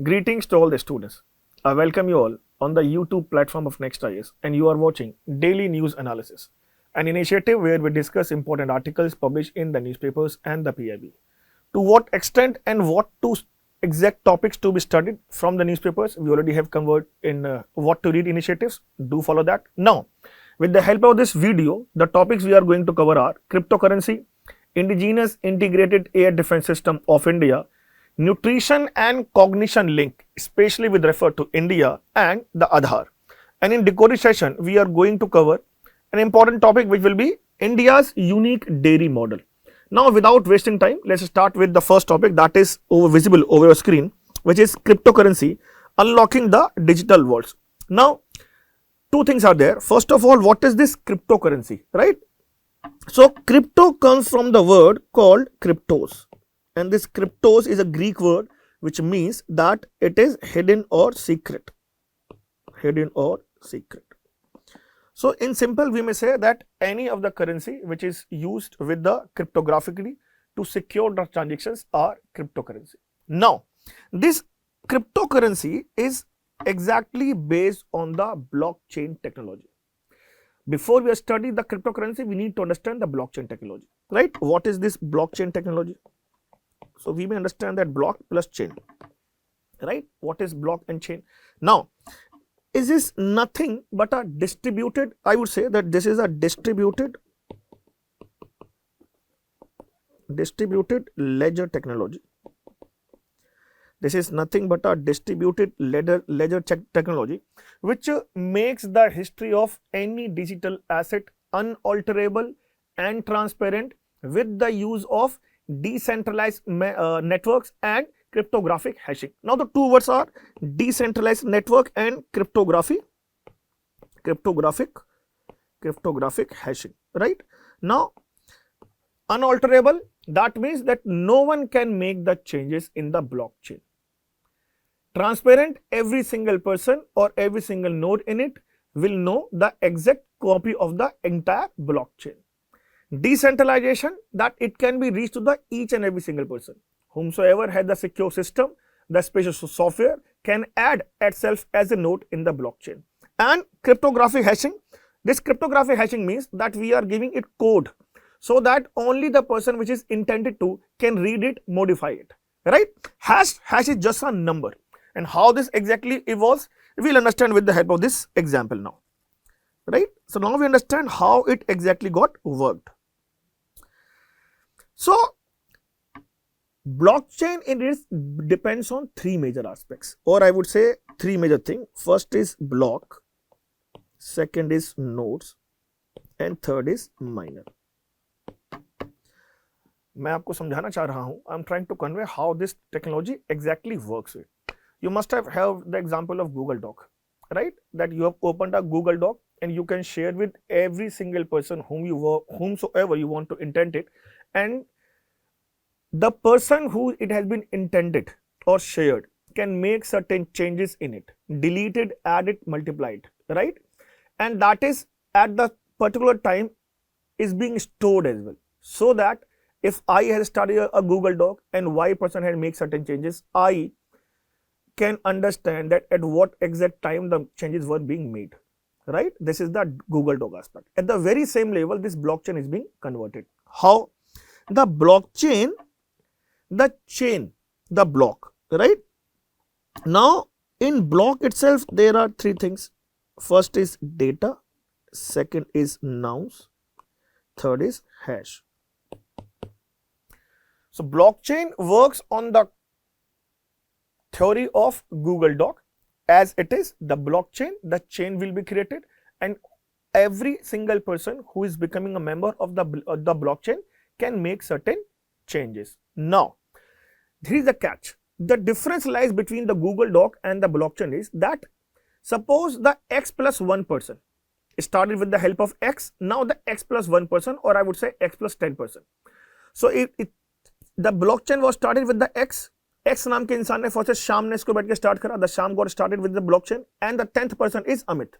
Greetings to all the students. I welcome you all on the YouTube platform of NEXT IAS, and you are watching Daily News Analysis, an initiative where we discuss important articles published in the newspapers and the PIB. To what extent and what to exact topics to be studied from the newspapers, we already have covered in what to read initiatives. Do follow that. Now, with the help of this video, the topics we are going to cover are cryptocurrency, Indigenous Integrated Air Defense System of India, nutrition and cognition link, especially with refer to India, and the Aadhaar. And in decoded session, we are going to cover an important topic which will be India's unique dairy model. Now, without wasting time, let's start with the first topic that is visible over your screen, which is cryptocurrency, unlocking the digital worlds. Now, two things are there. First of all, what is this cryptocurrency, right? So, crypto comes from the word called cryptos. And this cryptos is a Greek word which means that it is hidden or secret. Hidden or secret. So, in simple, we may say that any of the currency which is used with the cryptographically to secure the transactions are cryptocurrency. Now, this cryptocurrency is exactly based on the blockchain technology. Before we study the cryptocurrency, we need to understand the blockchain technology, right? What is this blockchain technology? So, we may understand that block plus chain, right? What is block and chain? Now, is this nothing but a distributed, I would say that this is a distributed ledger technology. This is nothing but a distributed ledger technology which makes the history of any digital asset unalterable and transparent with the use of decentralized networks and cryptographic hashing. Now, the two words are decentralized network and cryptographic hashing, right? Now, unalterable, that means that no one can make the changes in the blockchain. Transparent, every single person or every single node in it will know the exact copy of the entire blockchain. Decentralization, that it can be reached to the each and every single person. Whomsoever has the secure system, the special software can add itself as a node in the blockchain. And cryptographic hashing, this cryptographic hashing means that we are giving it code so that only the person which is intended to can read it, modify it, right? Hash is just a number, and how this exactly evolves, we will understand with the help of this example now, right? So, now we understand how it exactly got worked. So, blockchain depends on three major aspects, or I would say three major things. First is block, second is nodes, and third is miner. मैं आपको समझाना चाह रहा हूँ. I'm trying to convey how this technology exactly works with. You must have the example of Google Doc, right? That you have opened a Google Doc and you can share with every single person whomsoever you want to intend it, and the person who it has been intended or shared can make certain changes in it, delete it, add it, multiply it, right? And that is at the particular time is being stored as well, so that if I have started a Google Doc and Y person had made certain changes, I can understand that at what exact time the changes were being made, right? This is the Google Doc aspect. At the very same level, this blockchain is being converted. How? The blockchain, the chain, the block, right? Now, in block itself, there are three things. First is data, second is nouns, third is hash. So, blockchain works on the theory of Google Doc. As it is the blockchain, the chain will be created, and every single person who is becoming a member of the blockchain can make certain changes. Now, here is the catch. The difference lies between the Google Doc and the blockchain is that suppose the x plus 1 person started with the help of x, now the x plus 1 person, or I would say x plus 10 person. So, the blockchain was started with the x नाम के इंसान ने first शाम ने इसको बैठ के start करा. द शाम got started with the blockchain and the 10th person is Amit.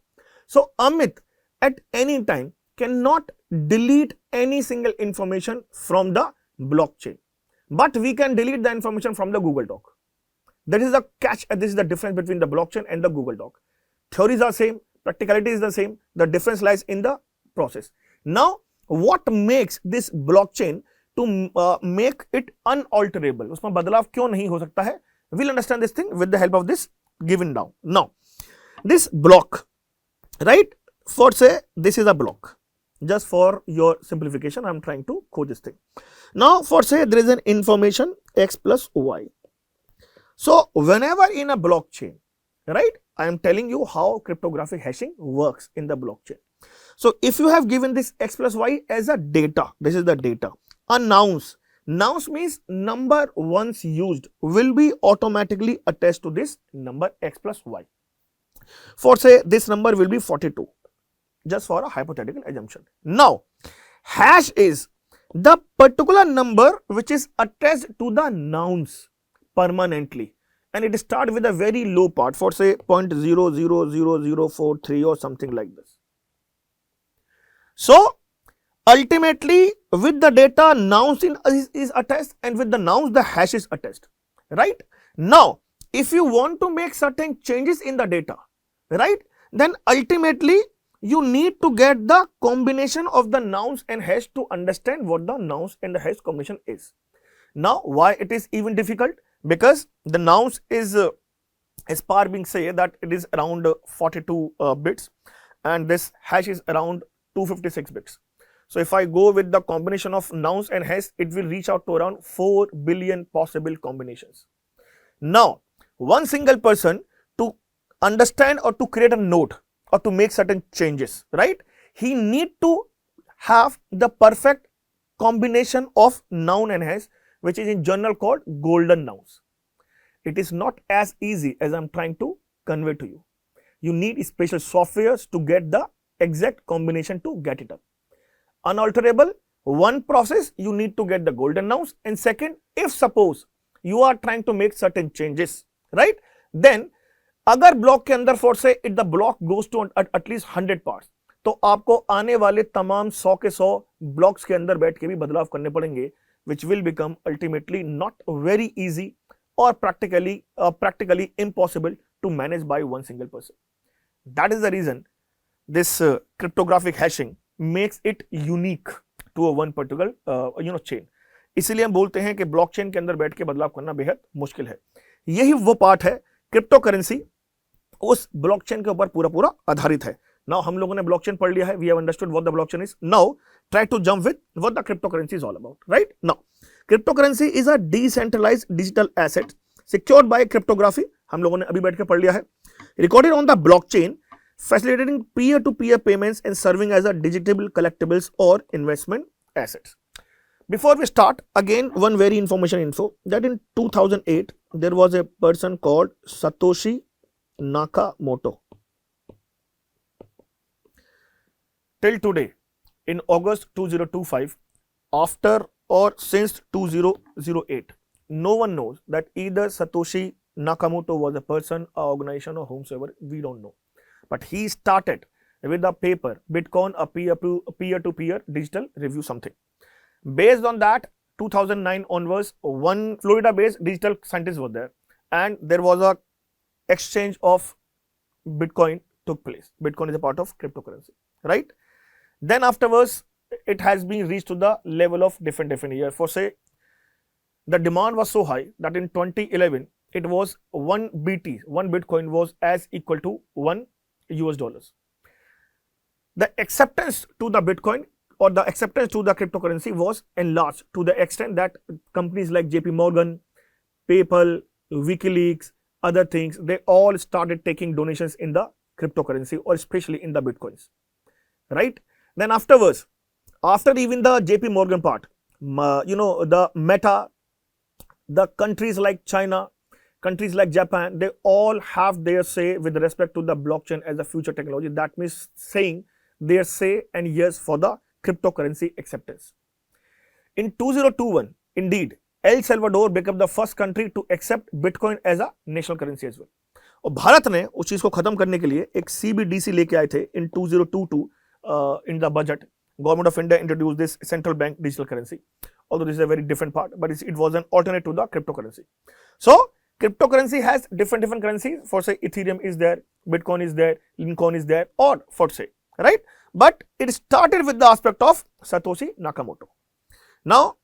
So Amit at any time cannot delete any single information from the blockchain, but we can delete the information from the Google Doc. That is the catch, and this is the difference between the blockchain and the Google Doc. Theories are same, practicality is the same, the difference lies in the process. Now, what makes this blockchain to make it unalterable? उसमें बदलाव क्यों नहीं हो सकता है? We'll understand this thing with the help of this given down. Now, this block, right? For say, this is a block. Just for your simplification, I'm trying to code this thing. Now, for say, there is an information x plus y. So, whenever in a blockchain, right, I am telling you how cryptographic hashing works in the blockchain. So, if you have given this x plus y as a data, this is the data, a nouns. Nouns means number once used will be automatically attached to this number x plus y. For say, this number will be 42, just for a hypothetical assumption. Now, hash is the particular number which is attached to the nouns permanently, and it starts with a very low part, for say 0.000043 or something like this. So, ultimately with the data nouns is attached, and with the nouns the hash is attached, right? Now, if you want to make certain changes in the data, right, then ultimately you need to get the combination of the nouns and hash to understand what the nouns and the hash combination is. Now, why it is even difficult? Because the nouns is as per being say that it is around 42 bits, and this hash is around 256 bits. So, if I go with the combination of nouns and hash, it will reach out to around 4 billion possible combinations. Now, one single person to understand or to create a node or to make certain changes, right, he need to have the perfect combination of noun and hash, which is in general called golden nouns. It is not as easy as I am trying to convey to you. You need special softwares to get the exact combination to get it up. Unalterable, one process, you need to get the golden nouns, and second, if suppose you are trying to make certain changes, right, then अगर block के अंदर for say if the block goes to at least 100 parts, तो आपको आने वाले तमाम 100 के 100 blocks के अंदर बैठ के भी बदलाव करने पड़ेंगे, which will become ultimately not very easy or practically impossible to manage by one single person. That is the reason this cryptographic hashing makes it unique to a one particular chain. इसीलिए हम बोलते हैं कि blockchain के अंदर बैठ के बदलाव करना बेहद मुश्किल है. यही वो पार्ट है, क्रिप्टो करेंसी उस ब्लॉकचेन के ऊपर पूरा आधारित है. नाउ हम लोगों ने ब्लॉकचेन पढ़ लिया है, we have understood what the blockchain is. Now try to jump with what the crypto currency is all about, right? Now crypto currency is a decentralised digital asset secured by cryptography. हम लोगों ने अभी बैठ के पढ़ लिया है. Recorded on the blockchain, facilitating peer-to-peer payments and serving as a digital collectibles or investment assets. Before we start, again one very information info that in 2008 there was a person called Satoshi Nakamoto. Till today, in August 2025, after or since 2008, no one knows that either Satoshi Nakamoto was a person, a organization, or whomsoever, we don't know. But he started with a paper, Bitcoin, a peer-to-peer digital review something. Based on that, 2009 onwards, one Florida-based digital scientist was there, and there was a exchange of Bitcoin took place. Bitcoin is a part of cryptocurrency, right? Then afterwards, it has been reached to the level of different years. For say, the demand was so high that in 2011, it was 1 BT, 1 Bitcoin was as equal to $1. The acceptance to the Bitcoin or the acceptance to the cryptocurrency was enlarged to the extent that companies like JP Morgan, PayPal, WikiLeaks, other things, they all started taking donations in the cryptocurrency or especially in the Bitcoins, right? Then afterwards, after even the JP Morgan part, the Meta, the countries like China, countries like Japan, they all have their say with respect to the blockchain as a future technology. That means saying their say and yes for the cryptocurrency acceptance. In 2021, indeed, El Salvador became the first country to accept Bitcoin as a national currency as well. और भारत ने उस चीज को खत्म करने के लिए एक CBDC लेके आए थे in 2022 in the budget. Government of India introduced this central bank digital currency. Although this is a very different part, but it was an alternate to the cryptocurrency. So cryptocurrency has different currencies. For say Ethereum is there, Bitcoin is there, Lincoln is there, or for say, right? But it started with the aspect of Satoshi Nakamoto. Now,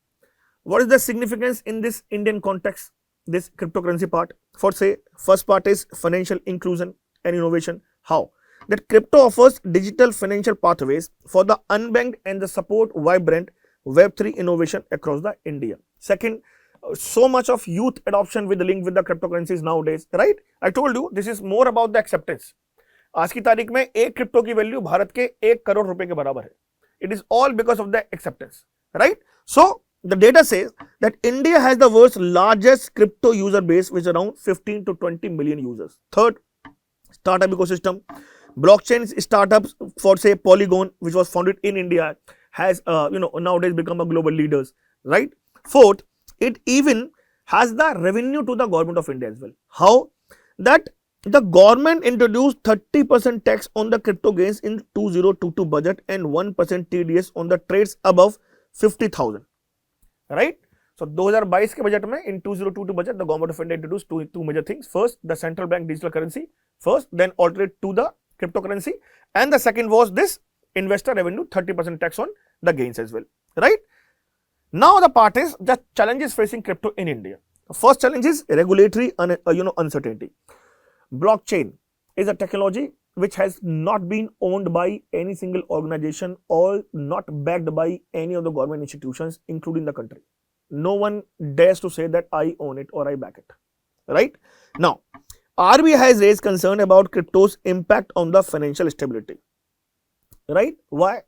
what is the significance in this Indian context, this cryptocurrency part? For say, first part is financial inclusion and innovation. How? That crypto offers digital financial pathways for the unbanked and the support vibrant Web3 innovation across the India. Second, so much of youth adoption with the link with the cryptocurrencies nowadays, right? I told you this is more about the acceptance. आज की तारीख में एक crypto की value Bharat के 1 करोड़ रुपए के बराबर है. It is all because of the acceptance, right? So the data says that India has the world's largest crypto user base, which is around 15 to 20 million users. Third, startup ecosystem. Blockchain startups, for say Polygon, which was founded in India, has nowadays become a global leaders, right? Fourth, it even has the revenue to the government of India as well. How? That the government introduced 30% tax on the crypto gains in 2022 budget and 1% TDS on the trades above 50,000, right? So 2022 के budget में in 2022 budget the government of India introduced two major things. First, the central bank digital currency first, then alternate to the cryptocurrency, and the second was this investor revenue 30% tax on the gains as well, right? Now the part is the challenges facing crypto in India. First challenge is regulatory uncertainty. Blockchain is a technology which has not been owned by any single organization or not backed by any of the government institutions, including the country. No one dares to say that I own it or I back it, right? Now, RBI has raised concern about crypto's impact on the financial stability, right? Why?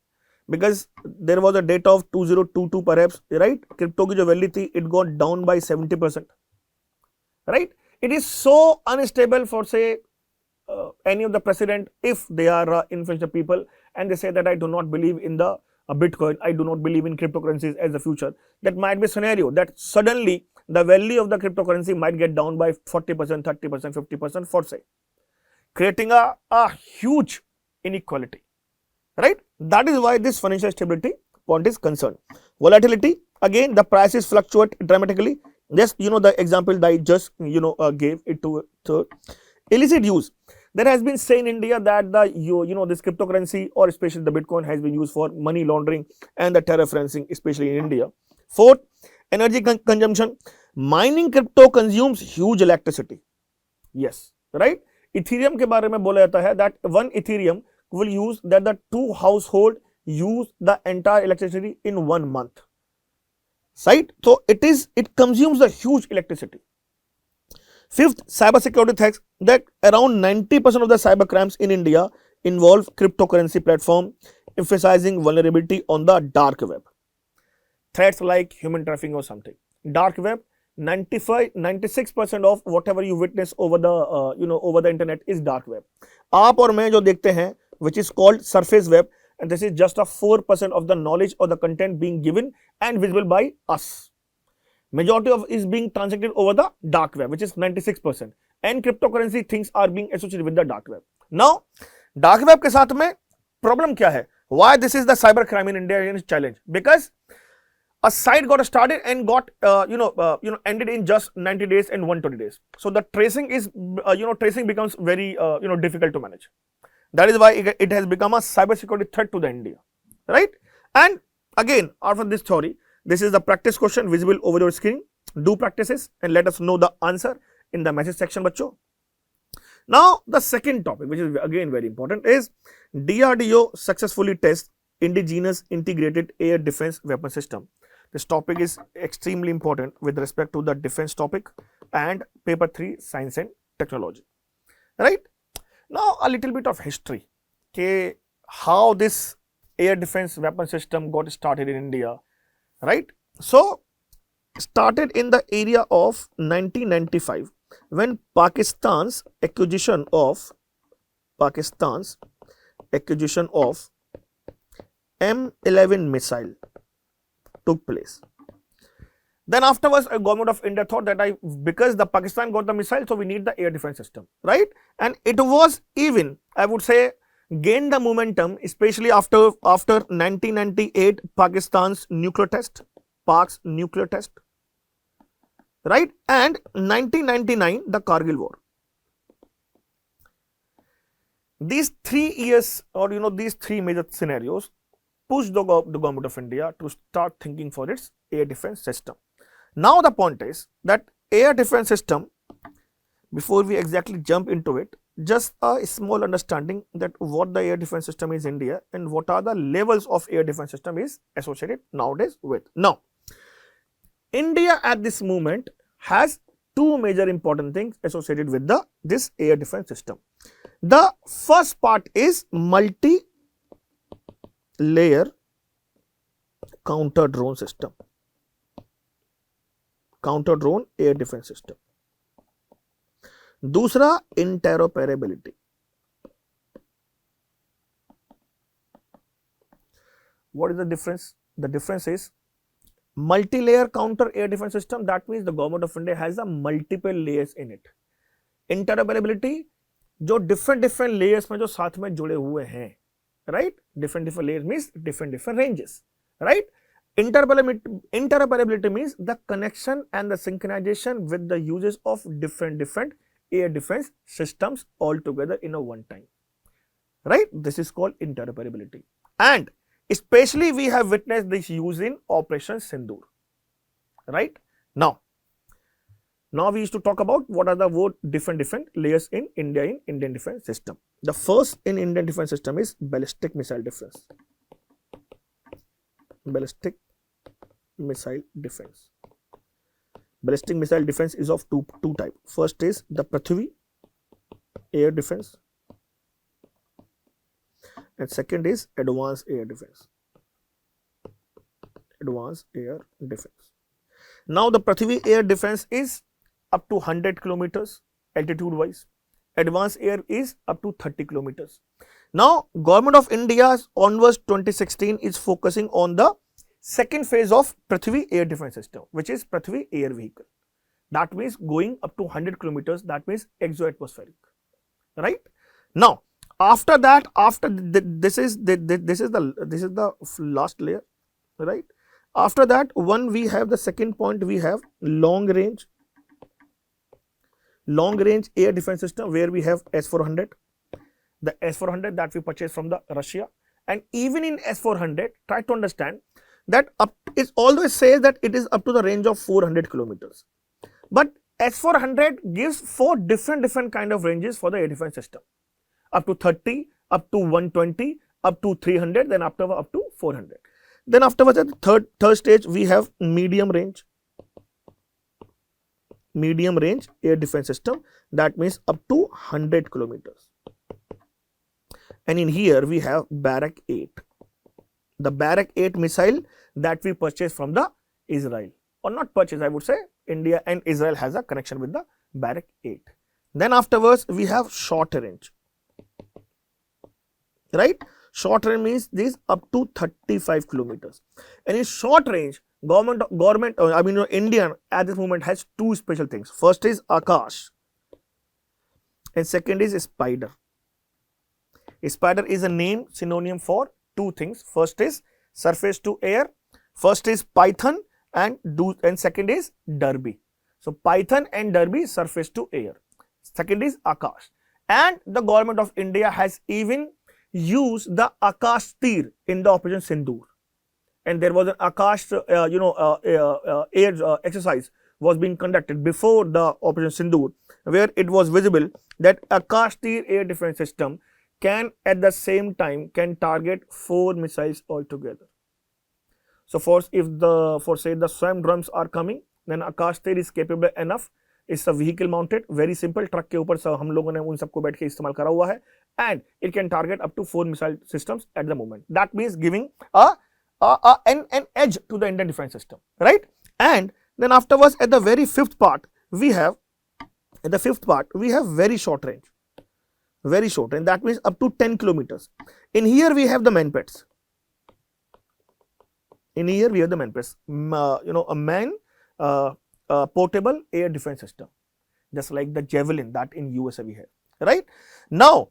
Because there was a data of 2022 perhaps, right? Crypto की जो value थी, it got down by 70%, right? It is so unstable for say any of the president if they are influential people and they say that I do not believe in the Bitcoin, I do not believe in cryptocurrencies as the future. That might be a scenario that suddenly the value of the cryptocurrency might get down by 40%, 30%, 50% for say, creating a huge inequality, right? That is why this financial stability point is concerned. Volatility, again the prices fluctuate dramatically. Just the example that I just gave it to third. Illicit use. There has been say in India that this cryptocurrency or especially the Bitcoin has been used for money laundering and the terror financing, especially in India. Fourth, energy consumption. Mining crypto consumes huge electricity. Yes, right? Ethereum के बारे में बोला जाता है that one Ethereum will use that the two household use the entire electricity in 1 month. Right? So it consumes a huge electricity. Fifth, cybersecurity threats. That around 90% of the cyber crimes in India involve cryptocurrency platform, emphasizing vulnerability on the dark web. Threats like human trafficking or something. Dark web, 96% of whatever you witness over the over the internet is dark web. आप और मैं जो देखते हैं, which is called surface web, and this is just a 4% of the knowledge or the content being given and visible by us. Majority of is being transacted over the dark web, which is 96%, and cryptocurrency things are being associated with the dark web. Now, dark web के साथ में problem क्या है? Why this is the cyber crime in India is challenge? Because a site got started and got ended in just 90 days and 120 days. So the tracing is tracing becomes very difficult to manage. That is why it has become a cybersecurity threat to the India, right? And again, after this theory, this is the practice question visible over your screen. Do practices and let us know the answer in the message section, bachcho. Now, the second topic, which is again very important, is DRDO successfully test Indigenous integrated air defense weapon system. This topic is extremely important with respect to the defense topic and paper 3 science and technology, right? Now, a little bit of history, okay, how this air defense weapon system got started in India, right? So, started in the area of 1995 when Pakistan's acquisition of M11 missile took place. Then afterwards, a government of India thought that because the Pakistan got the missile, so we need the air defense system, right? And it was even, I would say, gained the momentum, especially after 1998 Pakistan's nuclear test, Pak's nuclear test, right? And 1999, the Kargil War. These 3 years, or these three major scenarios pushed the government of India to start thinking for its air defense system. Now the point is that air defense system, before we exactly jump into it, just a small understanding that what the air defense system is in India and what are the levels of air defense system is associated nowadays with. Now, India at this moment has two major important things associated with this air defense system. The first part is multi-layer counter drone system, counter drone air defense system. दूसरा interoperability. What is the difference? The difference is multi-layer counter air defense system. That means the government of India has a multiple layers in it. Interoperability, जो different layers में जो साथ में जुड़े हुए हैं, right? Different layers means different ranges, right? Interoperability means the connection and the synchronization with the uses of different air defense systems all together in a one time, right? This is called interoperability, and especially we have witnessed this use in Operation Sindoor, right? Now we used to talk about what are the different layers in India in Indian defense system. The first in Indian defense system is ballistic missile defense. Ballistic missile defense. Ballistic missile defense is of two types. First is the Prithvi air defense, and second is advanced air defense. Advanced air defense. Now the Prithvi air defense is up to 100 kilometers altitude wise. Advanced air is up to 30 kilometers. Now Government of India onwards 2016 is focusing on the second phase of Prithvi air defense system, which is Prithvi air vehicle. That means going up to 100 kilometers, that means exo-atmospheric, right? Now after that, this is the last layer, right? After that, we have the second point, we have long range air defense system, where we have S-400, the S-400 that we purchased from the Russia. And even in S-400, try to understand that it always says that it is up to the range of 400 kilometers. But S-400 gives 4 different kind of ranges for the air defense system. Up to 30, up to 120, up to 300, then up to 400. Then afterwards, at the third stage, we have medium range air defense system. That means up to 100 kilometers. And in here, we have Barak 8. The Barak 8 missile that we purchased from the Israel. Or not purchased, I would say. India and Israel has a connection with the Barak 8. Then afterwards, we have short range. Right? Short range means this up to 35 kilometers. And in short range, India at this moment has two special things. First is Akash, and second is Spider. Spider is a name synonym for two things. First is surface to air. First is Python, and second is Derby. So Python and Derby, surface to air. Second is Akash. And the government of India has even used the Akash Tir in the Operation Sindoor. And there was an Akash, air exercise was being conducted before the Operation Sindoor, where it was visible that Akash Tir air defense system can at the same time target 4 missiles altogether. So say the SWAM drums are coming, then Akash Tir is capable enough. It's a vehicle mounted, very simple, truck के ऊपर हम लोगों ने उन सबको बैठ के इस्तेमाल करा हुआ है, and it can target up to 4 missile systems at the moment. That means giving an edge to the Indian defense system, right? And then afterwards, at the very fifth part, we have very short range. Very short, and that means up to 10 kilometers. In here we have the manpads. A portable air defense system, just like the Javelin that in USA we have, right? Now,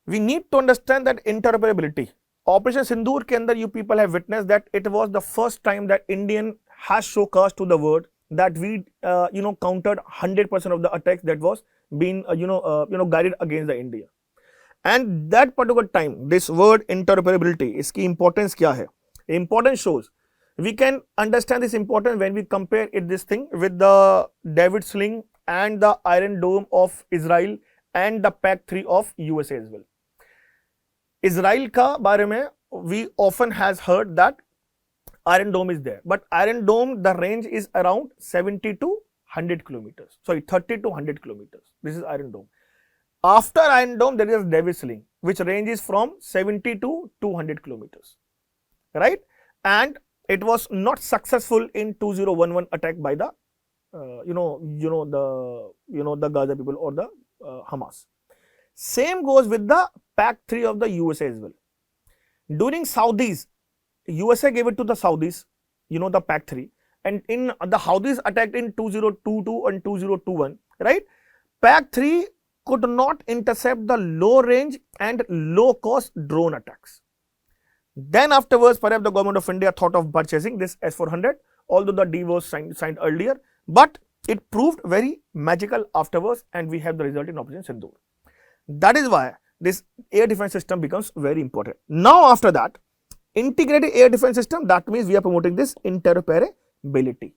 we need to understand that interoperability. Operation Sindoor के अंदर you people have witnessed that it was the first time that Indian has showcased to the world that we countered 100% of the attacks that was being guided against the India. And that particular time, this word interoperability, इसकी importance क्या है? Importance shows we can understand this importance when we compare this thing with the David Sling and the Iron Dome of Israel and the Pact 3 of USA as well. Israel का बारे में we often has heard that Iron Dome is there, but Iron Dome, the range is around 70 to 100 kilometers. Sorry, 30 to 100 kilometers. This is Iron Dome. After Iron Dome, there is David Sling, which ranges from 70 to 200 kilometers, right? And it was not successful in 2011 attack by the, the Gaza people or the Hamas. Same goes with the Pact 3 of the USA as well. During Saudis, USA gave it to the Saudis, the Pact 3, and in the Saudis attacked in 2022 and 2021, right? Pact 3 could not intercept the low range and low cost drone attacks. Then afterwards, perhaps the government of India thought of purchasing this S-400, although the deal was signed earlier, but it proved very magical afterwards, and we have the result in Operation Sindoor. That is why this air defense system becomes very important. Now after that, integrated air defense system, that means we are promoting this interoperability,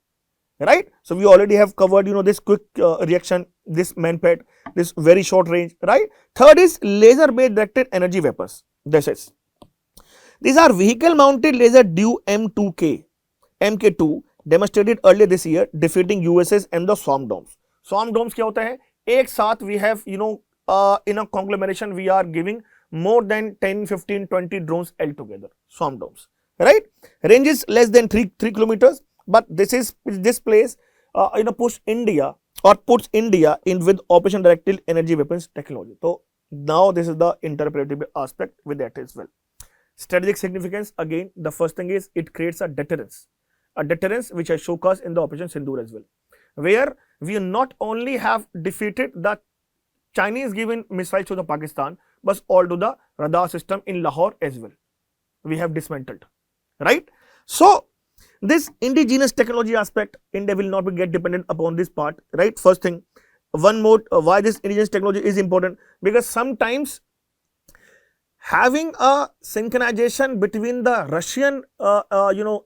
right? So we already have covered, this quick reaction, this manpad, this very short range, right? Third is laser based directed energy weapons. These are vehicle mounted laser due M2K, MK2 demonstrated earlier this year, defeating USS and the swarm domes. Swarm domes क्या होता है? एक साथ we have, in a conglomeration we are giving more than 10, 15, 20 drones altogether, swarm domes, right? Range is less than 3 kilometers, but this place, puts India in with Operation Directed Energy Weapons technology. So now this is the interoperability aspect with that as well. Strategic significance, again, the first thing is it creates a deterrence which I showcased in the Operation Sindoor as well, where we not only have defeated the Chinese given missiles to the Pakistan, but all to the radar system in Lahore as well. We have dismantled, right? So this indigenous technology aspect, India will not get dependent upon this part, right? First thing, one more, why this indigenous technology is important, because sometimes having a synchronization between the Russian,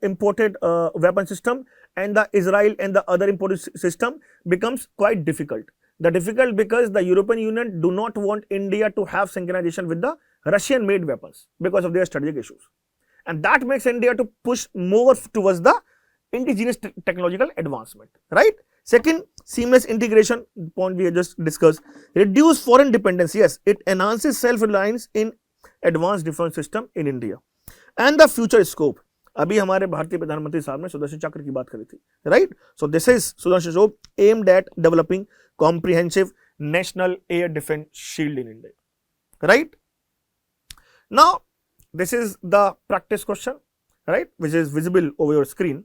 imported weapon system and the Israel and the other imported system becomes quite difficult. The difficult because the European Union do not want India to have synchronization with the Russian made weapons because of their strategic issues. And that makes India to push more towards the indigenous technological advancement, right? Second, seamless integration, point we have just discussed. Reduce foreign dependence, yes, it enhances self-reliance in advanced defense system in India. And the future scope, अभी हमारे भारतीय प्रधानमंत्री साहब ने सुदर्शन चक्र की बात करी थी, right? So this is Sudarshan Chakra aimed at developing comprehensive national air defense shield in India, right? Now this is the practice question, right, which is visible over your screen.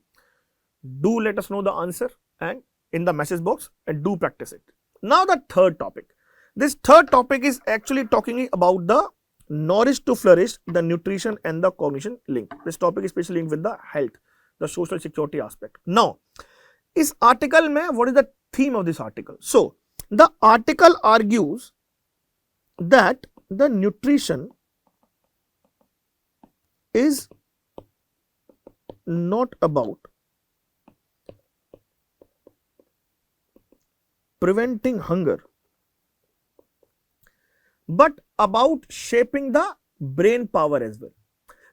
Do let us know the answer and in the message box, and do practice it. Now the third topic. This third topic is actually talking about the Nourish to Flourish, the nutrition and the cognition link. This topic is especially linked with the health, the social security aspect. Now, इस article में what is the theme of this article? So, the article argues that the nutrition is not about preventing hunger, but about shaping the brain power as well.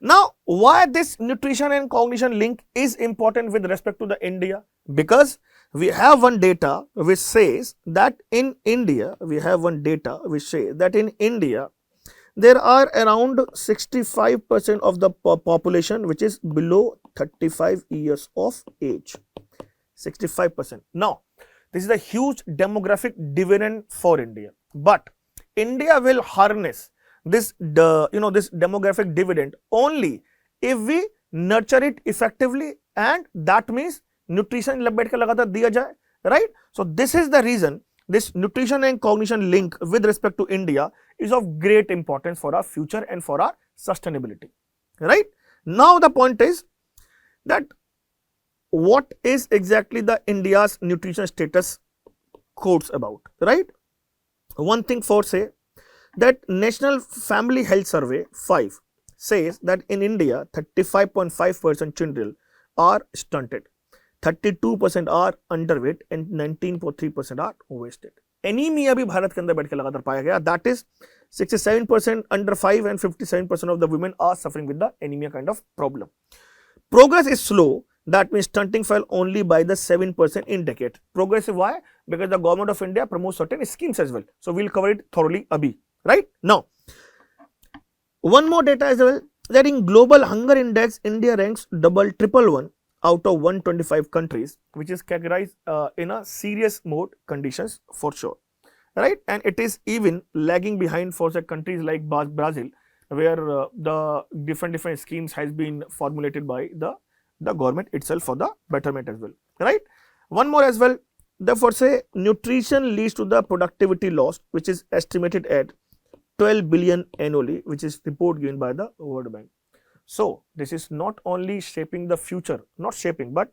Now, why this nutrition and cognition link is important with respect to the India? Because we have one data which says that in India, there are around 65% of the population which is below 35 years of age. 65%. Now, this is a huge demographic dividend for India, but India will harness this, this demographic dividend only if we nurture it effectively, and that means nutrition बैठ के लगातार दिया जाए, right? So this is the reason this nutrition and cognition link with respect to India is of great importance for our future and for our sustainability, right? Now the point is that what is exactly the India's nutrition status quotes about, right? One thing for say that National Family Health Survey 5 says that in India 35.5% children are stunted, 32% are underweight and 19.3% are wasted. Anemia भी भारत के अंदर बैठ के लगातार पाया गया, that is 67% under 5 and 57% of the women are suffering with the anemia kind of problem. Progress is slow, that means stunting fell only by the 7% in decade. Progress is why? Because the government of India promotes certain schemes as well. So we'll cover it thoroughly abhi, right? Now, one more data as well, that in global hunger index, India ranks triple one out of 125 countries, which is categorized in a serious mode conditions for sure, right? And it is even lagging behind for the countries like Brazil, where the different schemes has been formulated by the government itself for the betterment as well, right? One more as well, therefore say nutrition leads to the productivity loss, which is estimated at 12 billion annually, which is report given by the World Bank. So this is not only shaping the future, not shaping, but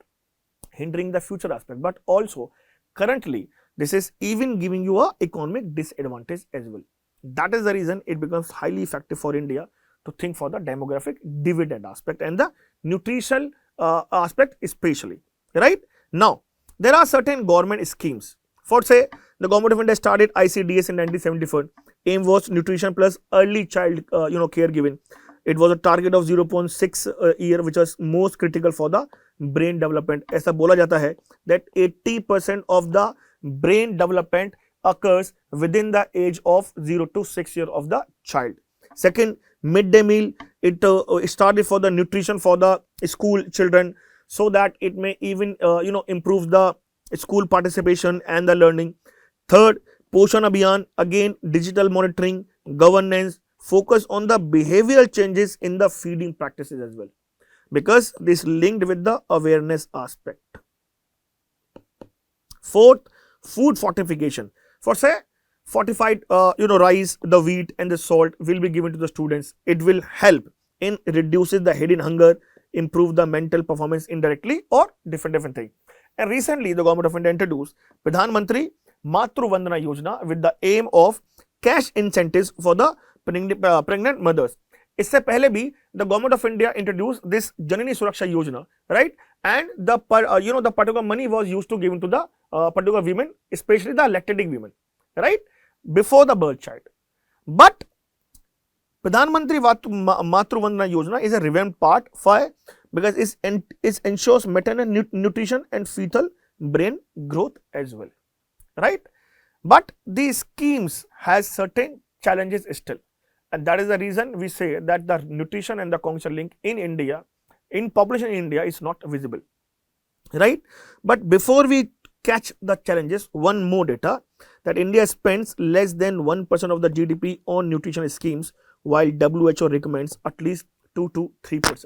hindering the future aspect, but also currently this is even giving you a economic disadvantage as well. That is the reason it becomes highly effective for India to think for the demographic dividend aspect and the nutritional aspect especially, right? Now, there are certain government schemes. For say, the government of India started ICDS in 1974. Aim was nutrition plus early child care given. It was a target of 0.6 year, which was most critical for the brain development. ऐसा बोला जाता है that 80% of the brain development occurs within the age of 0 to 6 years of the child. Second, midday meal, it started for the nutrition for the school children, so that it may even improve the school participation and the learning. Third, Poshan Abhiyan, again digital monitoring, governance, focus on the behavioral changes in the feeding practices as well, because this linked with the awareness aspect. Fourth, food fortification. For say fortified rice, the wheat and the salt will be given to the students. It will help in reduces the hidden hunger, improve the mental performance indirectly, or different thing. And recently the government of India introduced Pradhan Mantri Matru Vandana Yojana with the aim of cash incentives for the pregnant mothers. इससे पहले भी the government of India introduced this Janani Suraksha Yojana, right? And the the particular money was used to given to the particular women, especially the lactating women, right, before the birth child. But Pradhan Mantri Matru Vandana Yojana is a revamped part for, because it ensures maternal nutrition and fetal brain growth as well, right? But these schemes has certain challenges still, and that is the reason we say that the nutrition and the cognition link in India, in population in India, is not visible, right? But before we catch the challenges, one more data, that India spends less than 1% of the GDP on nutrition schemes, while WHO recommends at least 2 to 3%.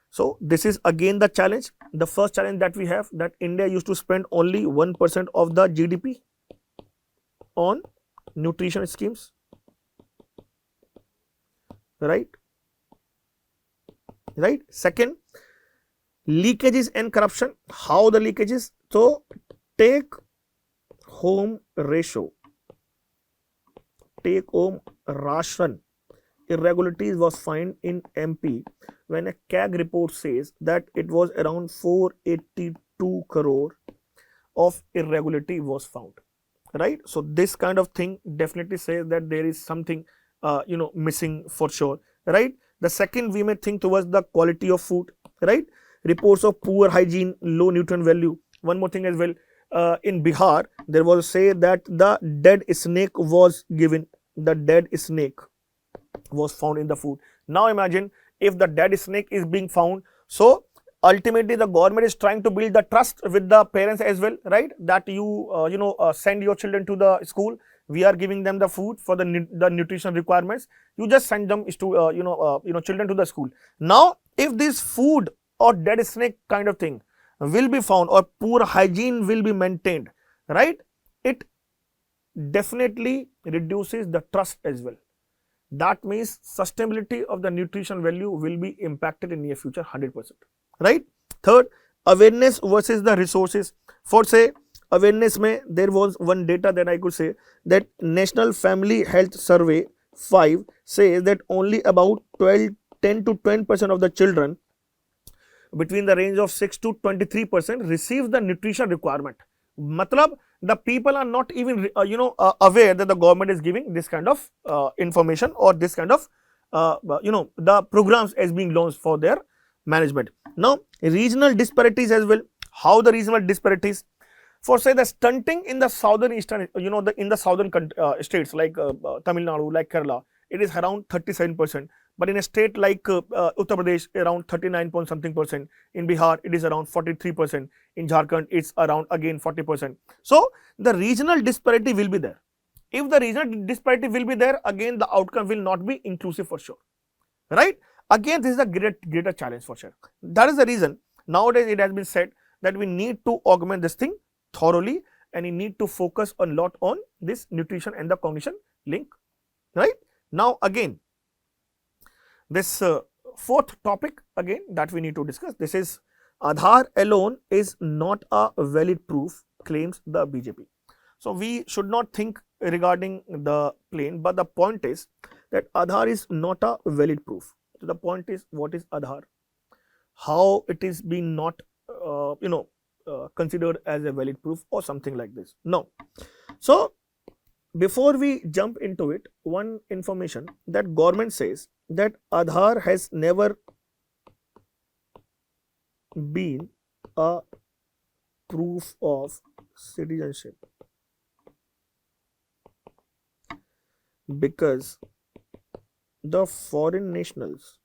So this is again the challenge. The first challenge that we have, that India used to spend only 1% of the GDP on nutrition schemes, right? Second, leakages and corruption. How the leakages? So take home ratio, take home ration irregularities was found in MP when a CAG report says that it was around 482 crore of irregularity was found, right? So this kind of thing definitely says that there is something missing for sure, right? The second, we may think towards the quality of food, right? Reports of poor hygiene, low nutrient value. One more thing as well, in Bihar there was a say that the dead snake was given, the dead snake was found in the food. Now imagine if the dead snake is being found, so ultimately the government is trying to build the trust with the parents as well, right? That you send your children to the school, we are giving them the food for the nutrition requirements, you just send them to children to the school. Now if this food or dead snake kind of thing will be found, or poor hygiene will be maintained, right, it definitely reduces the trust as well. That means sustainability of the nutrition value will be impacted in near future 100%, right? Third, Awareness versus the resources. For say awareness mein, there was one data that I could say that National Family Health Survey 5 says that only about 10 to 10% of the children between the range of 6 to 23% receive the nutrition requirement. Matlab, the people are not even aware that the government is giving this kind of information or this kind of the programs as being launched for their management. Now regional disparities as well. How the regional disparities? For say the stunting in the southern eastern, in the southern states like Tamil Nadu, like Kerala, it is around 37%. But in a state like Uttar Pradesh, around 39 point something percent. In Bihar, it is around 43%. In Jharkhand, it's around again 40%. So the regional disparity will be there. If the regional disparity will be there, again the outcome will not be inclusive for sure. Right? Again, this is a greater challenge for sure. That is the reason nowadays it has been said that we need to augment this thing thoroughly and we need to focus a lot on this nutrition and the cognition link. Right? Now again, this fourth topic again that we need to discuss. This is Aadhaar alone is not a valid proof, claims the BJP. So we should not think regarding the plane, but the point is that Aadhaar is not a valid proof. So the point is, what is Aadhaar? How it is being not considered as a valid proof or something like this. No. So before we jump into it, one information that government says that Aadhaar has never been a proof of citizenship because the foreign nationals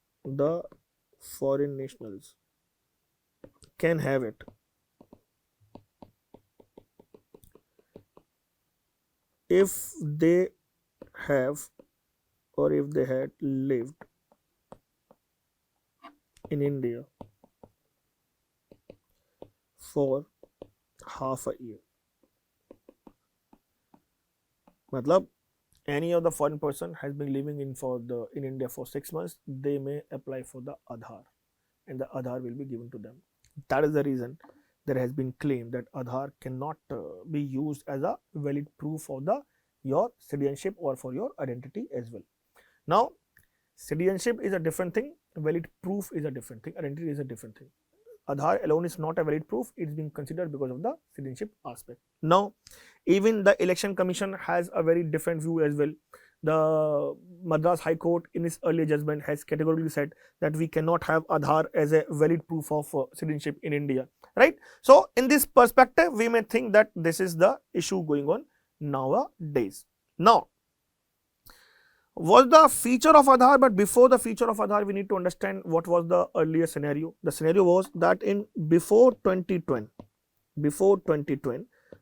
can have it if they have or if they had lived in India for half a year. Matlab, any of the foreign person has been living in India for 6 months, they may apply for the Aadhaar and the Aadhaar will be given to them. That is the reason there has been claimed that Aadhaar cannot be used as a valid proof of your citizenship or for your identity as well. Now, citizenship is a different thing, valid proof is a different thing, identity is a different thing. Aadhaar alone is not a valid proof, it is being considered because of the citizenship aspect. Now, even the Election Commission has a very different view as well. The Madras High Court in its earlier judgment has categorically said that we cannot have Aadhaar as a valid proof of citizenship in India, right? So, in this perspective, we may think that this is the issue going on nowadays. Now, was the feature of Aadhaar, but before the feature of Aadhaar, we need to understand what was the earlier scenario. The scenario was that before 2010,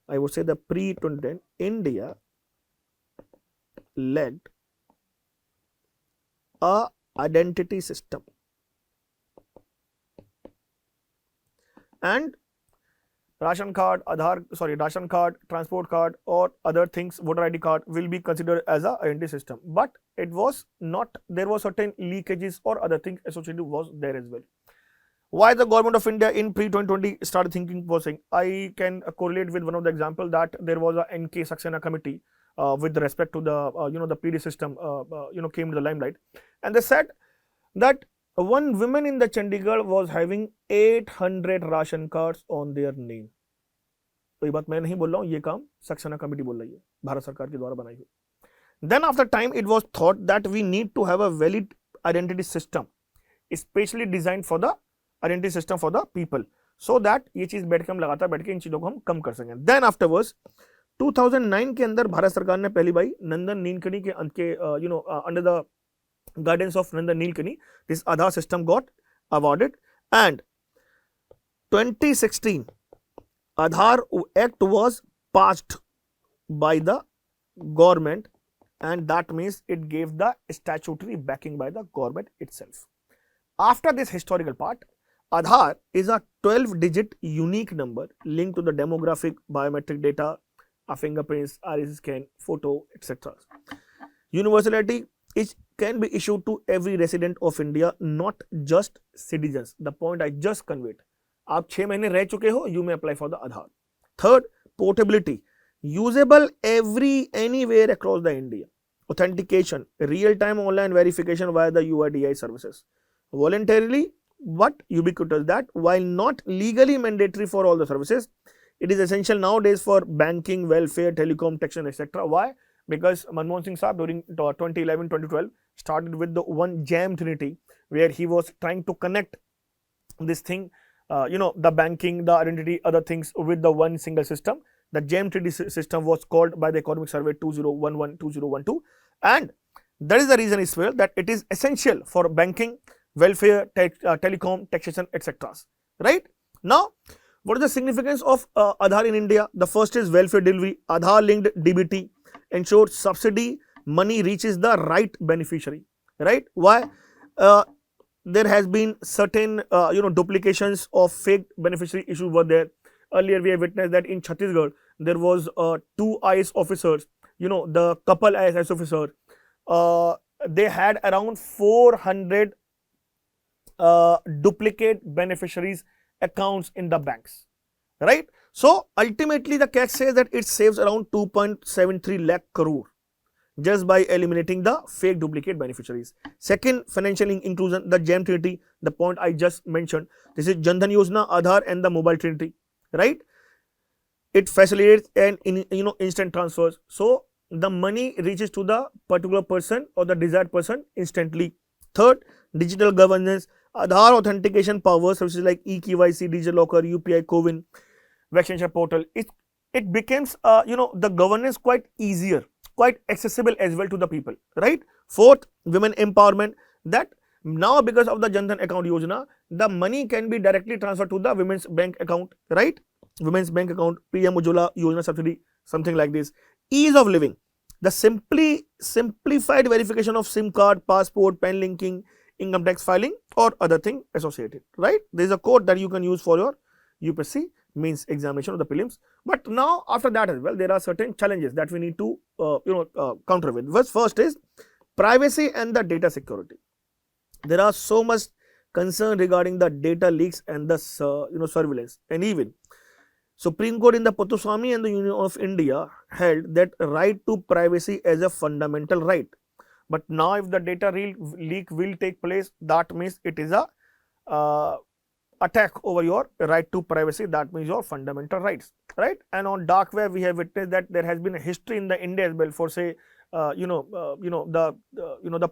I would say the pre-2010, India led a identity system, and ration card, transport card or other things, voter ID card will be considered as a identity system. But it was not, there was certain leakages or other things associated was there as well. Why the government of India in pre-2020 started thinking was saying, I can correlate with one of the example that there was a NK Saxena committee with respect to the the PD system came to the limelight, and they said that one woman in the Chandigarh was having 800 ration cards on their name. तो ये बात मैं नहीं बोल रहा हूँ, ये काम सक्सेना कमेटी बोल रही है, भारत सरकार के द्वारा बनाई हुई. Then after time it was thought that we need to have a valid identity system, especially designed for the identity system for the people, so that ये चीज बैठ के हम लगातार बैठ के इन चीजों को हम कम कर सकें. Then afterwards 2009 के अंदर भारत सरकार ने पहली बार नंदन नीलकणी के under the guidance of Nandan Nilekani, this Aadhaar system got awarded, and 2016 Aadhaar Act was passed by the government, and that means it gave the statutory backing by the government itself. After this historical part, Aadhaar is a 12-digit unique number linked to the demographic, biometric data, a fingerprints, iris scan, photo, etc. Universality is can be issued to every resident of India, not just citizens. The point I just conveyed. आप 6 महीने रह चुके हो, you may apply for the Aadhaar. Third, portability, usable anywhere across the India. Authentication, real-time online verification via the UIDAI services. Voluntarily but ubiquitous, that while not legally mandatory for all the services, it is essential nowadays for banking, welfare, telecom, taxation, etc. Why? Because Manmohan Singh Saab during 2011-2012 started with the one Jam Trinity, where he was trying to connect this thing, the banking, the identity, other things with the one single system. The Jam Trinity system was called by the Economic Survey 2011-2012, and that is the reason as well that it is essential for banking, welfare, telecom, taxation, etc. Right? Now, what is the significance of Aadhaar in India? The first is welfare delivery. Aadhaar linked DBT ensures subsidy money reaches the right beneficiary. Right? Why? There has been certain duplications of fake beneficiary issues were there. Earlier we have witnessed that in Chhattisgarh there was 2 IAS officers, the couple IAS officer, they had around 400 duplicate beneficiaries accounts in the banks, right? So ultimately the catch says that it saves around 2.73 lakh crore just by eliminating the fake duplicate beneficiaries. Second, financial inclusion, the GEM Trinity, the point I just mentioned. This is Jan Dhan Yojana, Aadhaar and the mobile Trinity, right? It facilitates an instant transfers. So the money reaches to the particular person or the desired person instantly. Third, digital governance, Aadhaar authentication powers services like eKYC, Digital Locker, UPI, CoWIN, vaccination portal. It becomes the governance quite easier, quite accessible as well to the people, right? Fourth, women empowerment, that now because of the Jan Dhan account Yojana, the money can be directly transferred to the women's bank account, right? Women's bank account, PM Ujjwala Yojana subsidy, something like this. Ease of living, the simplified verification of SIM card, passport, PAN linking, income tax filing or other thing associated, right? There is a code that you can use for your UPSC means examination of the prelims. But now after that as well, there are certain challenges that we need to counter with. First is privacy and the data security. There are so much concern regarding the data leaks and the surveillance, and even Supreme Court in the Pathuswamy and the Union of India held that right to privacy as a fundamental right. But now if the data leak will take place, that means it is a attack over your right to privacy, that means your fundamental rights, right? And on dark web we have witnessed that there has been a history in the India as well for say the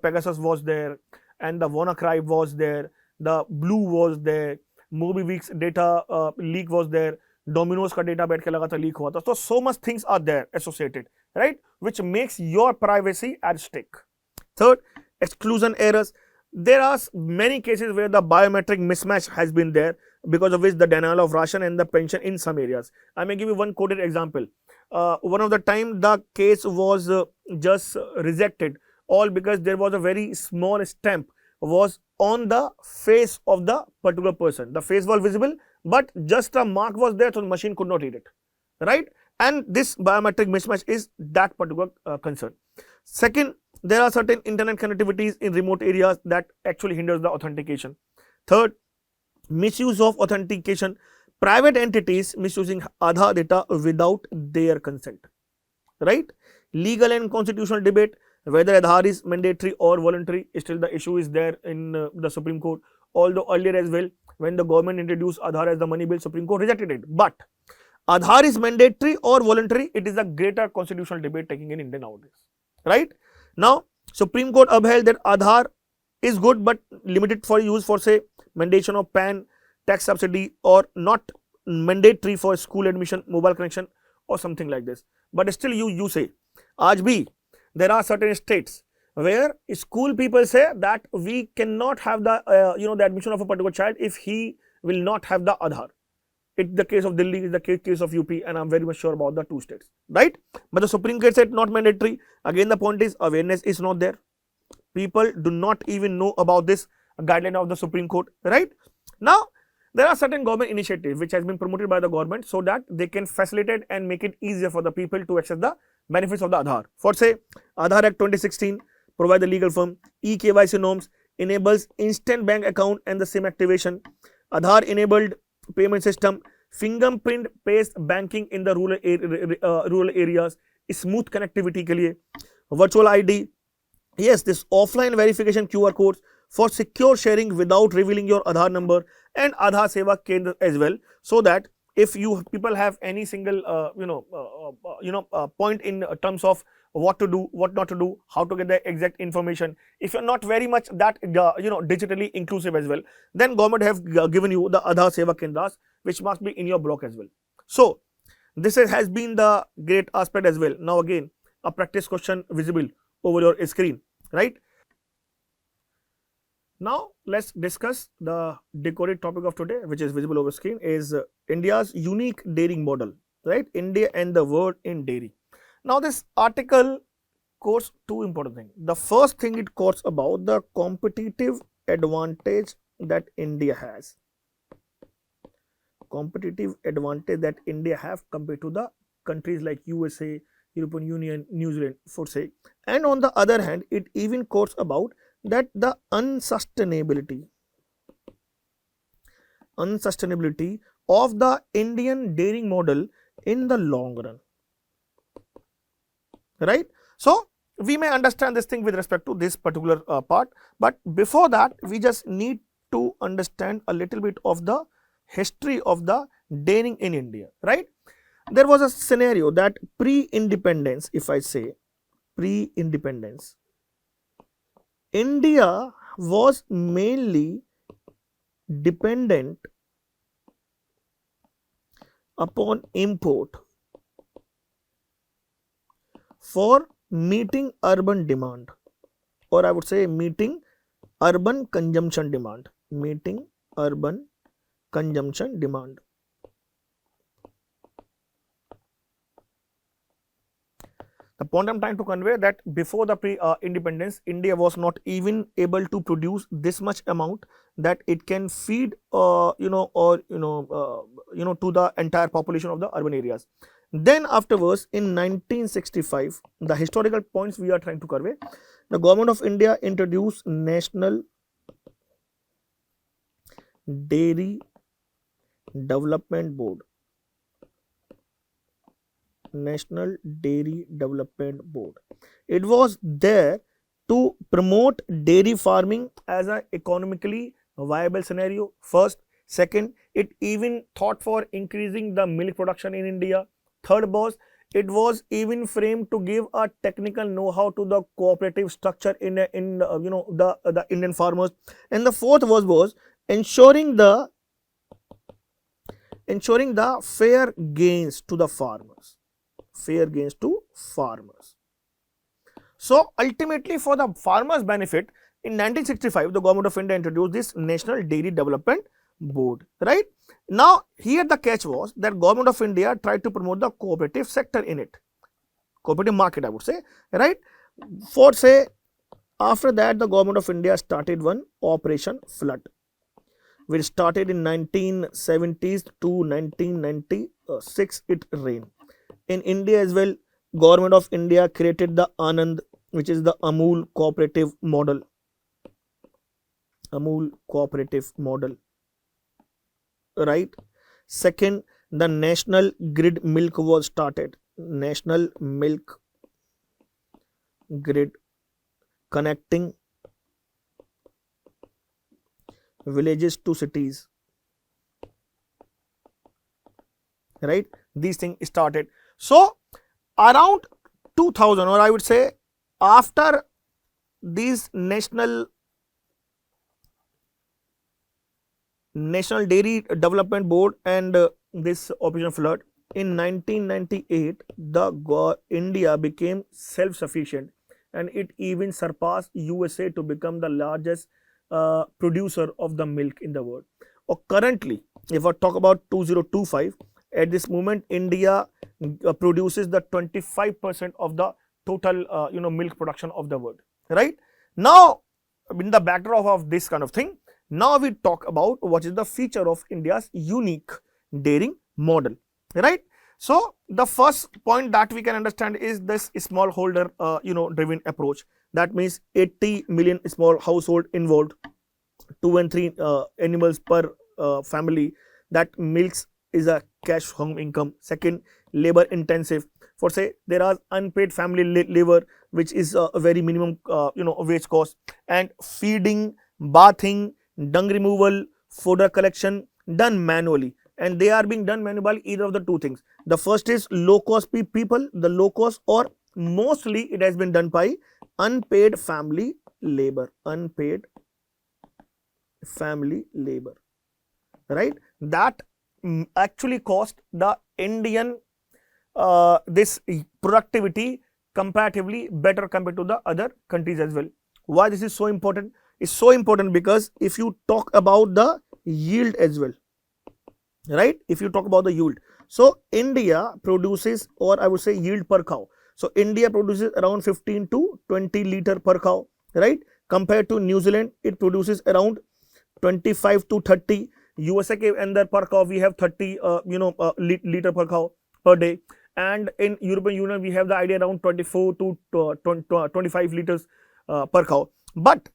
Pegasus was there, and the WannaCry was there, the Blue was there, MobiWeek's data leak was there, Domino's का data बैठ के लगातार leak हुआ था. So much things are there associated, right, which makes your privacy at stake. Third, exclusion errors. There are many cases where the biometric mismatch has been there, because of which the denial of ration and the pension in some areas. I may give you one quoted example. One of the time the case was just rejected, all because there was a very small stamp was on the face of the particular person. The face was visible, but just a mark was there, so the machine could not read it, right? And this biometric mismatch is that particular concern. Second, there are certain internet connectivities in remote areas that actually hinders the authentication. Third, misuse of authentication. Private entities misusing Aadhaar data without their consent, right? Legal and constitutional debate, whether Aadhaar is mandatory or voluntary, still the issue is there in the Supreme Court. Although earlier as well, when the government introduced Aadhaar as the money bill, Supreme Court rejected it. But Aadhaar is mandatory or voluntary, it is a greater constitutional debate taking in India nowadays, right? Now, Supreme Court upheld that Aadhaar is good but limited for use for say mandation of PAN, tax subsidy, or not mandatory for school admission, mobile connection or something like this. But still you say, aaj bhi, there are certain states where school people say that we cannot have the the admission of a particular child if he will not have the Aadhaar. It's the case of Delhi, it's the case of UP, and I'm very much sure about the two states, right? But the Supreme Court said not mandatory. Again, the point is awareness is not there. People do not even know about this guideline of the Supreme Court, right? Now, there are certain government initiatives which has been promoted by the government so that they can facilitate and make it easier for the people to access the benefits of the Aadhaar. For say, Aadhaar Act 2016 provide the legal firm, eKYC norms enables instant bank account and the SIM activation. Aadhaar enabled payment system, fingerprint-based banking in the rural areas, smooth connectivity के लिए, virtual ID, yes, this offline verification QR codes for secure sharing without revealing your Aadhaar number, and Aadhaar Seva Kendra as well, so that if you people have any single point in terms of what to do, what not to do, how to get the exact information, if you're not very much that digitally inclusive as well, then government have given you the Aadhaar Seva Kendras, which must be in your block as well. So this has been the great aspect as well. Now again, a practice question visible over your screen, right? Now let's discuss the decoded topic of today, which is visible over screen, is India's unique dairying model, right? India and the world in dairy. Now this article quotes two important things. The first thing it quotes about the competitive advantage that India has. Competitive advantage that India have compared to the countries like USA, European Union, New Zealand, for say. And on the other hand, it even quotes about that the unsustainability of the Indian dairying model in the long run, right? So we may understand this thing with respect to this particular part, but before that we just need to understand a little bit of the history of the dairying in India, right? There was a scenario that pre-independence, if I say pre-independence, India was mainly dependent upon import for meeting urban demand, or I would say meeting urban consumption demand, meeting urban consumption demand. The point I'm trying to convey that before the pre-independence, India was not even able to produce this much amount that it can feed, to the entire population of the urban areas. Then afterwards, in 1965, the historical points we are trying to convey, the government of India introduced National Dairy Development Board. National Dairy Development Board. It was there to promote dairy farming as an economically viable scenario. First, second, it even thought for increasing the milk production in India. Third was, it was even framed to give a technical know-how to the cooperative structure in the Indian farmers. And the fourth was ensuring the fair gains to the farmers. Fair gains to farmers. So ultimately, for the farmers' benefit, in 1965, the government of India introduced this National Dairy Development Board, right? Now, here the catch was that government of India tried to promote the cooperative sector in it, cooperative market, I would say, right? For say, after that, the government of India started one Operation Flood, which started in 1970s to 1996. It ran. In India as well, government of India created the Anand, which is the Amul cooperative model. Amul cooperative model, right? Second, the National Grid Milk was started. National Milk Grid, connecting villages to cities, right? These things started. So around 2000, or I would say after these National Dairy Development Board and this Operation Flood, in 1998, India became self-sufficient, and it even surpassed USA to become the largest producer of the milk in the world. Or currently, if I talk about 2025, at this moment, India produces the 25% of the total milk production of the world, right? Now, in the backdrop of this kind of thing, now we talk about what is the feature of India's unique dairying model, right? So the first point that we can understand is this smallholder driven approach. That means 80 million small household involved, 2 and 3 animals per family. that milks is a cash home income. Second, labor intensive. For say there are unpaid family labor, which is a very minimum wage cost, and feeding, bathing, dung removal, fodder collection done manually, and they are being done manually by either of the two things. The first is low cost people, the low cost, or mostly it has been done by unpaid family labor, unpaid family labor, right? That actually cost the Indian this productivity comparatively better compared to the other countries as well. Why this is so important? It's so important because if you talk about the yield as well, right? If you talk about the yield, so India produces, or I would say yield per cow. So India produces around 15 to 20 liter per cow, right? Compared to New Zealand, it produces around 25 to 30. USA के अंदर per cow we have 30 liter per cow per day, and in European Union we have the idea around 24 to 25 liters per cow. But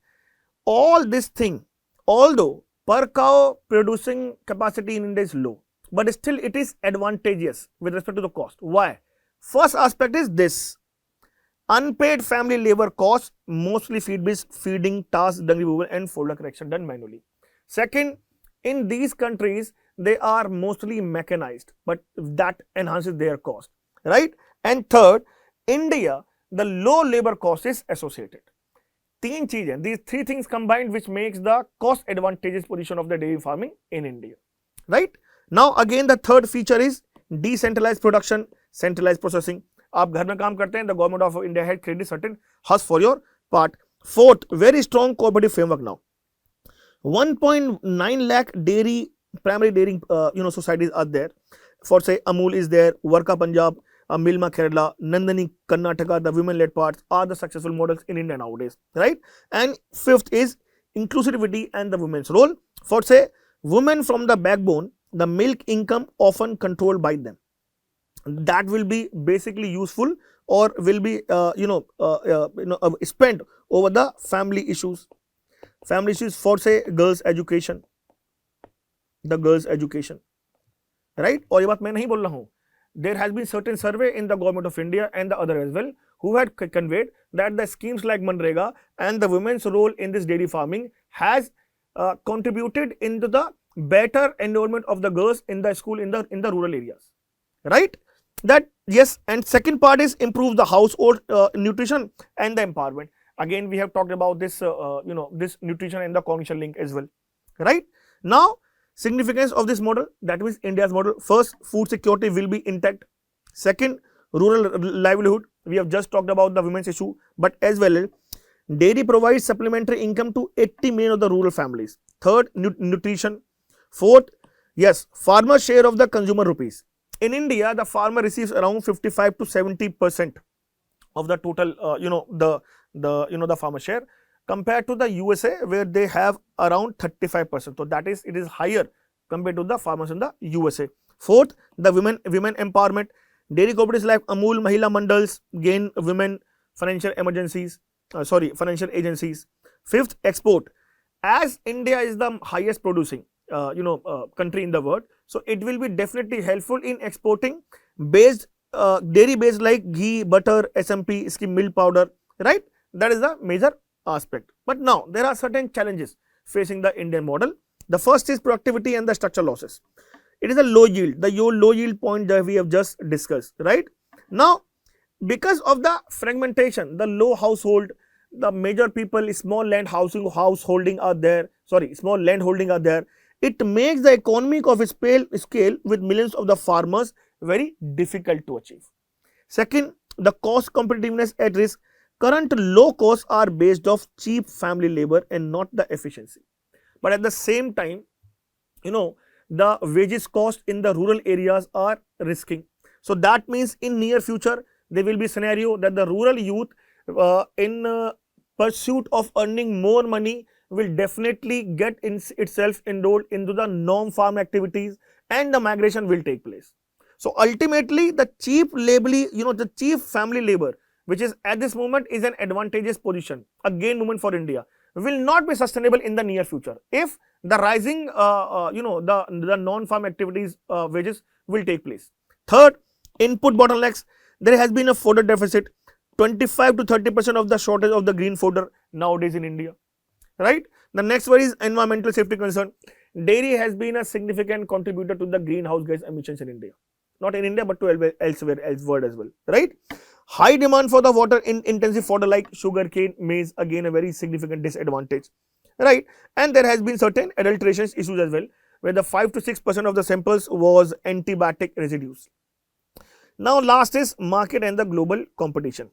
all this thing, although per cow producing capacity in India is low, but still it is advantageous with respect to the cost. Why? First aspect is this: unpaid family labor costs, mostly feeding, tasks, dung removal, and folder correction done manually. Second, in these countries they are mostly mechanized, but that enhances their cost, right? And third, India, the low labor cost is associated. तीन चीज हैं, these three things combined which makes the cost advantageous position of the dairy farming in India, right? Now again the third feature is decentralized production, centralized processing. आप घर में काम करते हैं, the government of India had created certain hubs for your part. Fourth, very strong cooperative framework now. 1.9 lakh primary dairy societies are there. For say Amul is there, Varka Punjab, Milma Kerala, Nandani Karnataka, the women-led parts are the successful models in India nowadays, right? And fifth is inclusivity and the women's role. For say women from the backbone, the milk income often controlled by them. That will be basically useful or will be spent over the family issues. Family issues for say girls education, the girls education, right? और ये बात मैं नहीं बोल रहा हूँ. There has been certain survey in the government of India and the other as well who had conveyed that the schemes like Manrega and the women's role in this dairy farming has contributed into the better enrollment of the girls in the school in the rural areas, right? That yes. And second part is improve the household nutrition and the empowerment. Again we have talked about this this nutrition and the cognition link as well, right? Now significance of this model, that means India's model: first, food security will be intact. Second, rural livelihood, we have just talked about the women's issue, but as well dairy provides supplementary income to 80 million of the rural families. Third, nutrition. Fourth, yes, farmer share of the consumer rupees. In India the farmer receives around 55 to 70% of the total the farmer share, compared to the USA where they have around 35%. So that is, it is higher compared to the farmers in the USA. Fourth, the women empowerment. Dairy cooperatives like Amul, Mahila Mandals gain women financial financial agencies. Fifth, export. As India is the highest producing country in the world, so it will be definitely helpful in exporting dairy based like ghee, butter, SMP, skim milk powder, right? That is the major aspect. But now there are certain challenges facing the Indian model. The first is productivity and the structural losses. It is a low yield, the low yield point that we have just discussed, right? Now because of the fragmentation, the low household, the major people, small land householding are there, small land holding are there, it makes the economic of scale with millions of the farmers very difficult to achieve. Second, the cost competitiveness at risk. Current low costs are based off cheap family labor and not the efficiency. But at the same time, the wages cost in the rural areas are risking. So that means in near future, there will be scenario that the rural youth in pursuit of earning more money will definitely get itself enrolled into the non-farm activities and the migration will take place. So ultimately the cheap labor, the cheap family labor, which is at this moment is an advantageous position, again movement for India, will not be sustainable in the near future if the rising, the non-farm activities wages will take place. Third, input bottlenecks. There has been a fodder deficit, 25 to 30% of the shortage of the green fodder nowadays in India, right? The next one is environmental safety concern. Dairy has been a significant contributor to the greenhouse gas emissions in India, not in India but to elsewhere as well, right? High demand for the water in intensive fodder like sugarcane, maize, again a very significant disadvantage, right? And there has been certain adulteration issues as well, where the 5 to 6% of the samples was antibiotic residues. Now last is market and the global competition.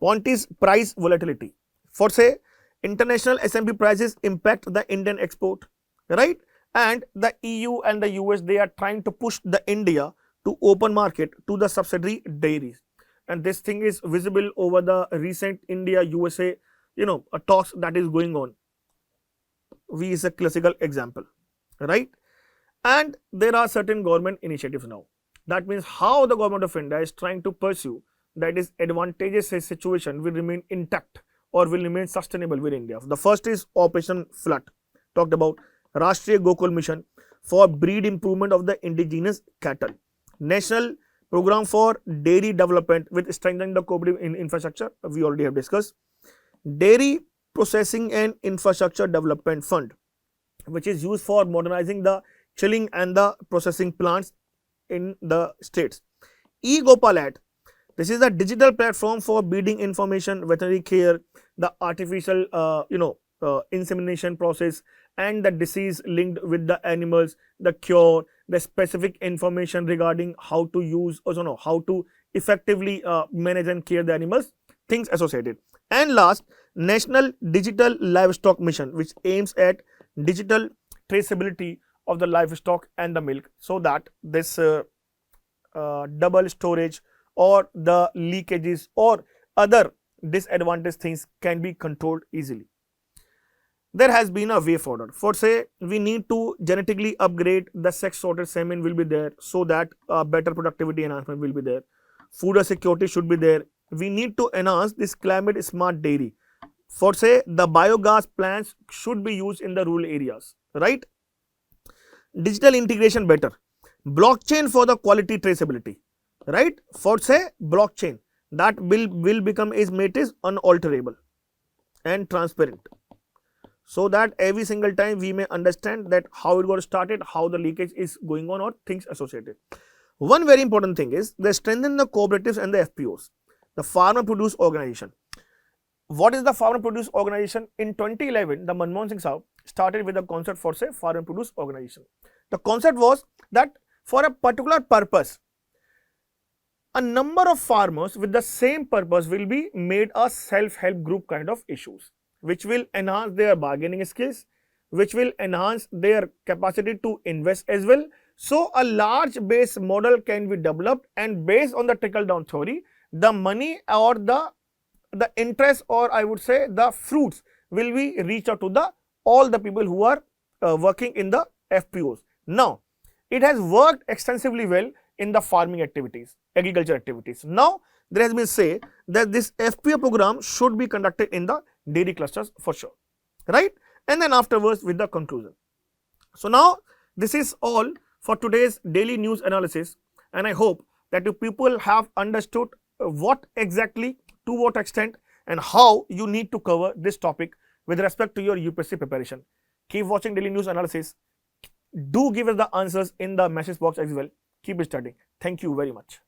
Point is price volatility. For say, international SMP prices impact the Indian export, right? And the EU and the US, they are trying to push the India to open market to the subsidiary dairies. And this thing is visible over the recent India USA, a talks that is going on. We is a classical example, right? And there are certain government initiatives now. That means how the government of India is trying to pursue that is advantageous situation will remain intact or will remain sustainable with India. The first is Operation Flood, talked about. Rashtriya Gokul Mission for breed improvement of the indigenous cattle. National Program for Dairy Development with strengthening the cooperative infrastructure, we already have discussed. Dairy Processing and Infrastructure Development Fund, which is used for modernizing the chilling and the processing plants in the states. eGopalat, this is a digital platform for breeding information, veterinary care, the artificial insemination process and the disease linked with the animals, the cure, the specific information regarding how to use or how to effectively manage and care the animals, things associated. And last, National Digital Livestock Mission, which aims at digital traceability of the livestock and the milk, so that this double storage or the leakages or other disadvantaged things can be controlled easily. There has been a way forward. For say, we need to genetically upgrade the sex sorted semen will be there, so that better productivity enhancement will be there. Food security should be there. We need to enhance this climate smart dairy. For say, the biogas plants should be used in the rural areas, right? Digital integration better. Blockchain for the quality traceability, right? For say, blockchain that will become is made is unalterable and transparent, so that every single time we may understand that how it got started, how the leakage is going on or things associated. One very important thing is they strengthen the cooperatives and the FPOs, the farmer produce organization. What is the farmer produce organization? In 2011, the Manmohan Singh Saab started with the concept for say farmer produce organization. The concept was that for a particular purpose, a number of farmers with the same purpose will be made a self-help group kind of issues, which will enhance their bargaining skills, which will enhance their capacity to invest as well. So a large base model can be developed, and based on the trickle down theory, the money or the interest, or I would say the fruits, will be reach out to the all the people who are working in the FPOs. Now, it has worked extensively well in the farming activities, agriculture activities. Now, there has been say that this FPO program should be conducted in the dairy clusters for sure, right? And then afterwards with the conclusion. So now this is all for today's daily news analysis, and I hope that you people have understood what exactly, to what extent, and how you need to cover this topic with respect to your UPSC preparation. Keep watching daily news analysis. Do give us the answers in the message box as well. Keep studying. Thank you very much.